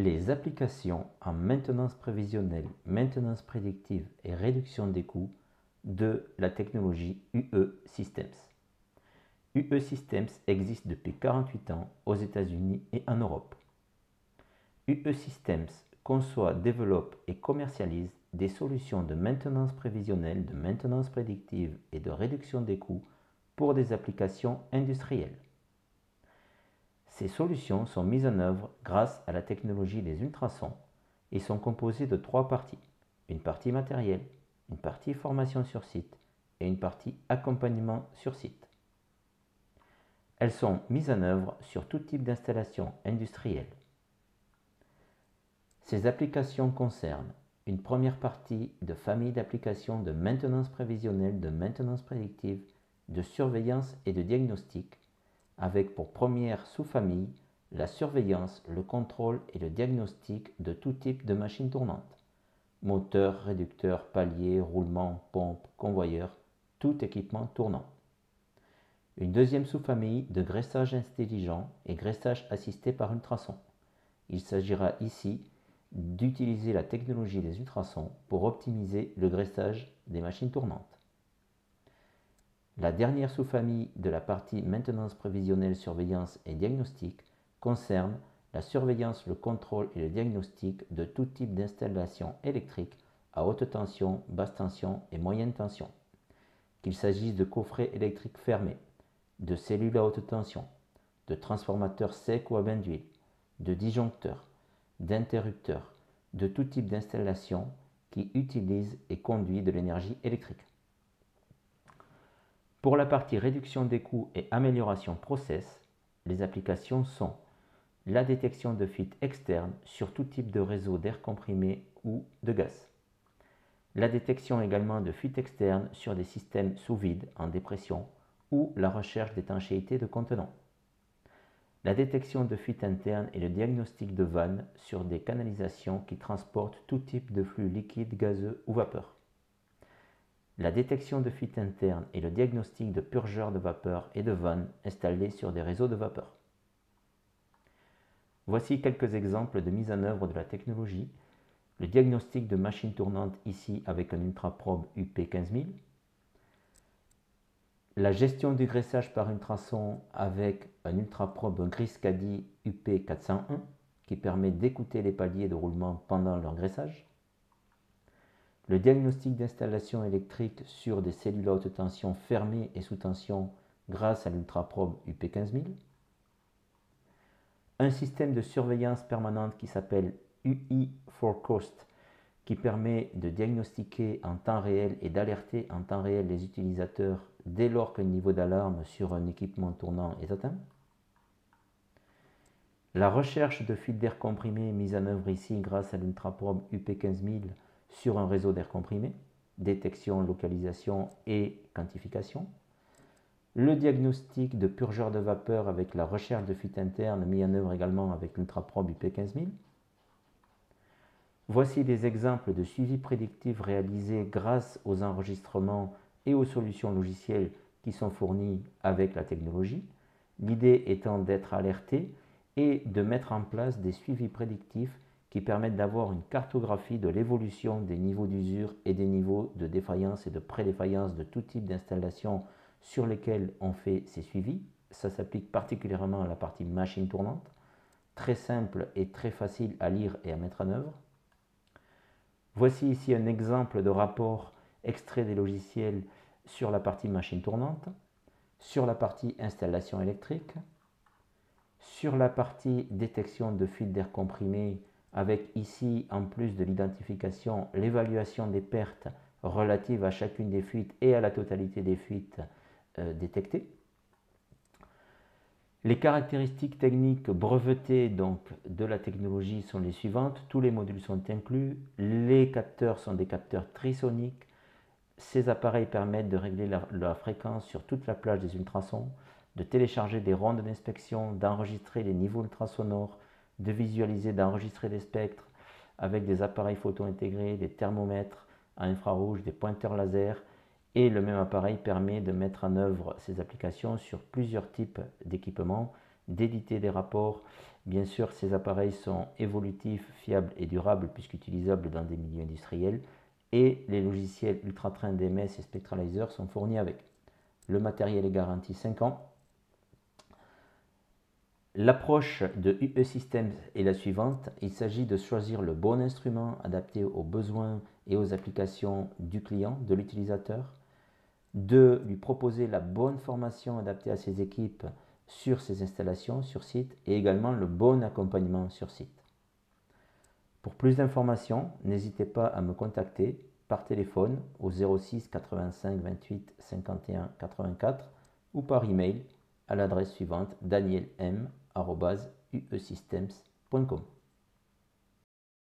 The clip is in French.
Les applications en maintenance prévisionnelle, maintenance prédictive et réduction des coûts de la technologie UE Systems. UE Systems existe depuis 48 ans aux États-Unis et en Europe. UE Systems conçoit, développe et commercialise des solutions de maintenance prévisionnelle, de maintenance prédictive et de réduction des coûts pour des applications industrielles. Ces solutions sont mises en œuvre grâce à la technologie des ultrasons et sont composées de 3 parties. Une partie matérielle, une partie formation sur site et une partie accompagnement sur site. Elles sont mises en œuvre sur tout type d'installation industrielle. Ces applications concernent une première partie de famille d'applications de maintenance prévisionnelle, de maintenance prédictive, de surveillance et de diagnostic, avec pour première sous-famille la surveillance, le contrôle et le diagnostic de tout type de machines tournantes. Moteur, réducteur, palier, roulement, pompe, convoyeur, tout équipement tournant. Une deuxième sous-famille de graissage intelligent et graissage assisté par ultrasons. Il s'agira ici d'utiliser la technologie des ultrasons pour optimiser le graissage des machines tournantes. La dernière sous-famille de la partie maintenance prévisionnelle, surveillance et diagnostic concerne la surveillance, le contrôle et le diagnostic de tout type d'installation électrique à haute tension, basse tension et moyenne tension. Qu'il s'agisse de coffrets électriques fermés, de cellules à haute tension, de transformateurs secs ou à bain d'huile, de disjoncteurs, d'interrupteurs, de tout type d'installation qui utilise et conduit de l'énergie électrique. Pour la partie réduction des coûts et amélioration process, les applications sont la détection de fuites externes sur tout type de réseau d'air comprimé ou de gaz. La détection également de fuites externes sur des systèmes sous vide en dépression ou la recherche d'étanchéité de contenants. La détection de fuites internes et le diagnostic de vannes sur des canalisations qui transportent tout type de flux liquide, gazeux ou vapeur. La détection de fuites internes et le diagnostic de purgeurs de vapeur et de vannes installés sur des réseaux de vapeur. Voici quelques exemples de mise en œuvre de la technologie. Le diagnostic de machine tournante ici avec un ultraprobe UP15000. La gestion du graissage par ultrason avec un ultraprobe Griscadi UP401 qui permet d'écouter les paliers de roulement pendant leur graissage. Le diagnostic d'installation électrique sur des cellules à haute tension fermées et sous tension grâce à l'ultraprobe UP15000. Un système de surveillance permanente qui s'appelle UI Forecast qui permet de diagnostiquer en temps réel et d'alerter en temps réel les utilisateurs dès lors qu'un niveau d'alarme sur un équipement tournant est atteint. La recherche de fuites d'air comprimé mise en œuvre ici grâce à l'ultraprobe UP15000 sur un réseau d'air comprimé, détection, localisation et quantification. Le diagnostic de purgeurs de vapeur avec la recherche de fuites internes mis en œuvre également avec l'ultraprobe UP15000. Voici des exemples de suivi prédictif réalisés grâce aux enregistrements et aux solutions logicielles qui sont fournies avec la technologie. L'idée étant d'être alerté et de mettre en place des suivis prédictifs qui permettent d'avoir une cartographie de l'évolution des niveaux d'usure et des niveaux de défaillance et de pré-défaillance de tout type d'installation sur lesquels on fait ces suivis. Ça s'applique particulièrement à la partie machine tournante, très simple et très facile à lire et à mettre en œuvre. Voici ici un exemple de rapport extrait des logiciels sur la partie machine tournante, sur la partie installation électrique, sur la partie détection de fuites d'air comprimé avec ici en plus de l'identification l'évaluation des pertes relatives à chacune des fuites et à la totalité des fuites détectées. Les caractéristiques techniques brevetées donc, de la technologie sont les suivantes. Tous les modules sont inclus. Les capteurs sont des capteurs trisoniques. Ces appareils permettent de régler la fréquence sur toute la plage des ultrasons, de télécharger des rondes d'inspection, d'enregistrer les niveaux ultrasonores, de visualiser, d'enregistrer des spectres avec des appareils photo intégrés, des thermomètres à infrarouge, des pointeurs laser. Et le même appareil permet de mettre en œuvre ces applications sur plusieurs types d'équipements, d'éditer des rapports Bien sûr, ces appareils sont évolutifs, fiables et durables puisqu'utilisables dans des milieux industriels et les logiciels Ultratrain DMS et Spectralizer sont fournis avec. Le matériel est garanti 5 ans. L'approche de UE Systems est la suivante. Il s'agit de choisir le bon instrument adapté aux besoins et aux applications du client, de l'utilisateur, de lui proposer la bonne formation adaptée à ses équipes sur ses installations sur site et également le bon accompagnement sur site. Pour plus d'informations, n'hésitez pas à me contacter par téléphone au 06 85 28 51 84 ou par email à l'adresse suivante danielm@uesystems.com.